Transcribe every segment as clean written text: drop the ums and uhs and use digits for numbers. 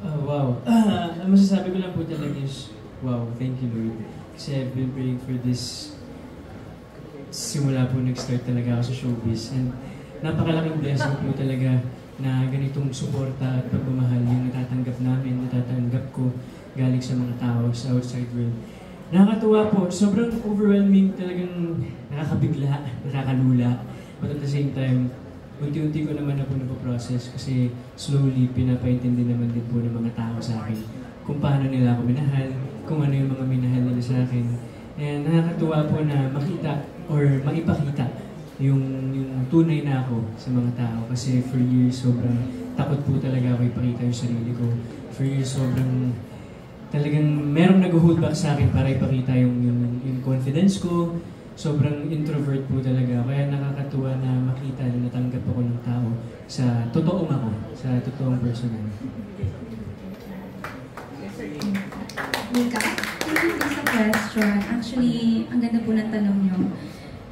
Wow. Ang masasabi ko lang po talaga is, wow, thank you Lord. Kasi I've been praying for this simula po nag-start talaga ako sa showbiz. And napakalaking blessing po talaga na ganitong suporta at pagmamahal yung natatanggap namin, natatanggap ko galing sa mga tao sa outside world. Nakakatuwa po, sobrang overwhelming, talagang nakakabigla, nakakalula. But at the same time, unti-unti ko naman na po napoprocess kasi slowly pinapaintindi naman din po ng mga tao sa akin kung paano nila ako minahal, kung ano yung mga minahal nila sa akin. And nakakatuwa po na makita or maipakita yung tunay na ako sa mga tao. Kasi for years, sobrang takot po talaga ako ipakita yung sarili ko. For years, sobrang talagang merong nag-hold back sa akin para ipakita yung confidence ko. Sobrang introvert po talaga. Kaya nakakatuwa na makita na natanggap ako ng tao sa totoong ako, sa totoong personal. Mika, thank you sa question. Actually, ang ganda po ng tanong nyo.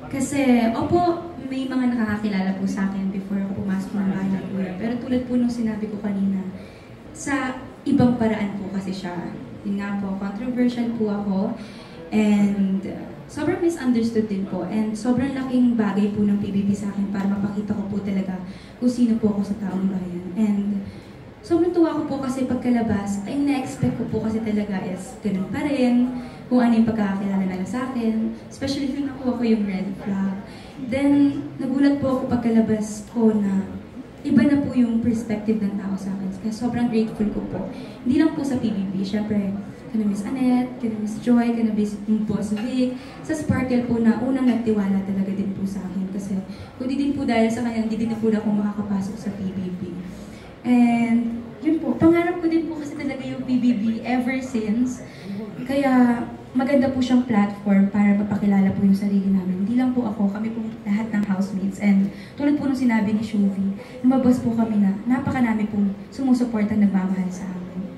Kasi, opo, may mga nakakakilala po sa akin before ako pumasok ng bahay ng kuya. Pero tulad po nung sinabi ko kanina, sa ibang paraan po kasi siya. Yun nga po, controversial po ako. And sobrang misunderstood din po. And sobrang laking bagay po ng PBB sa akin para mapakita ko po talaga kung sino po ako sa taong bayan. And sobrang tuwa ko po kasi pagkalabas, ay na-expect ko po kasi talaga is ganun pa rin. Kung ano yung pagkakakilala nila sa akin. Especially nung nakuha ko yung red flag. Then, nagulat po ako pagkalabas ko na iba na po yung perspective ng tao sa akin. Kaya sobrang grateful ko po. Hindi lang po sa PBB. Siyempre, kana Miss Annette, kana Miss Joy, kana Miss Boss Vic. Sa Sparkle po na unang nagtiwala talaga din po sa akin. Kasi kung di din po dahil sa kanya, hindi din po na ako makakapasok sa PBB. And yun po, pangarap ko din po kasi talaga yung PBB ever since. Kaya maganda po siyang platform para mapakilala po yung sarili namin. Hindi lang po ako, kami po lahat ng housemates. And tulad po nung sinabi ni Shuvi, lumabas po kami na napakarami pong sumusuporta nagmamahal sa amin.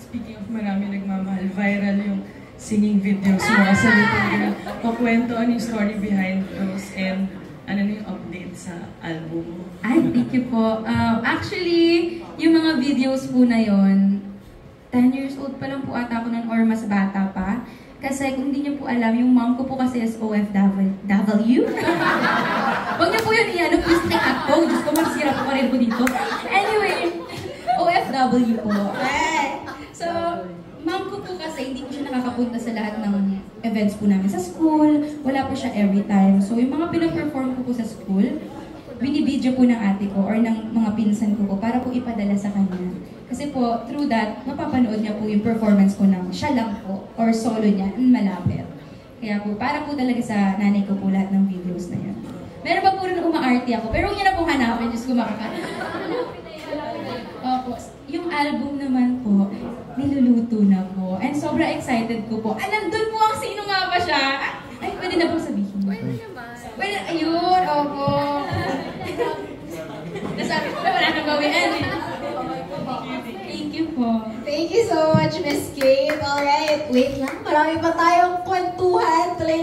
Speaking of marami nagmamahal, viral yung singing videos mo sa YouTube. Pakwento ano yung story behind those and ano na yung update sa album mo? Ay, thank you po. Actually, yung mga videos po na yon, 10 years old pa lang po ata ako nun or mas bata pa. Kasi kung hindi niyo po alam, yung mom ko po kasi is OFW. Huwag niyo po yun iyan, please take at po. Diyos ko, magsira po pa rin po dito. Anyway, OFW po. So, mom ko po kasi hindi po siya nakakapunta sa lahat ng events po namin sa school. Wala po siya every time. So, yung mga pinaperform ko po sa school, binibidyo po ng ate ko or ng mga pinsan ko po para po ipadala sa kanya. Kasi po, through that, mapapanood niya po yung performance ko ng siya lang po or solo niya and malapit. Kaya po, para po talaga sa nanay ko po lahat ng videos na yan. Meron pa po rin umaarte ako, pero huwag niya na pong hanapin, Diyos ko Opo, yung album naman po, niluluto na po. And sobrang excited ko po. Nandun po ang sino nga ba siya? Ay, pwede na pong sabihin. Pwede naman. Pwede, ayun, opo. Nasabi ko na wala nang bawian eh. Thank you po. Thank you so much, Miss Kate. Alright, wait lang. Marami pa tayong kwentuhan.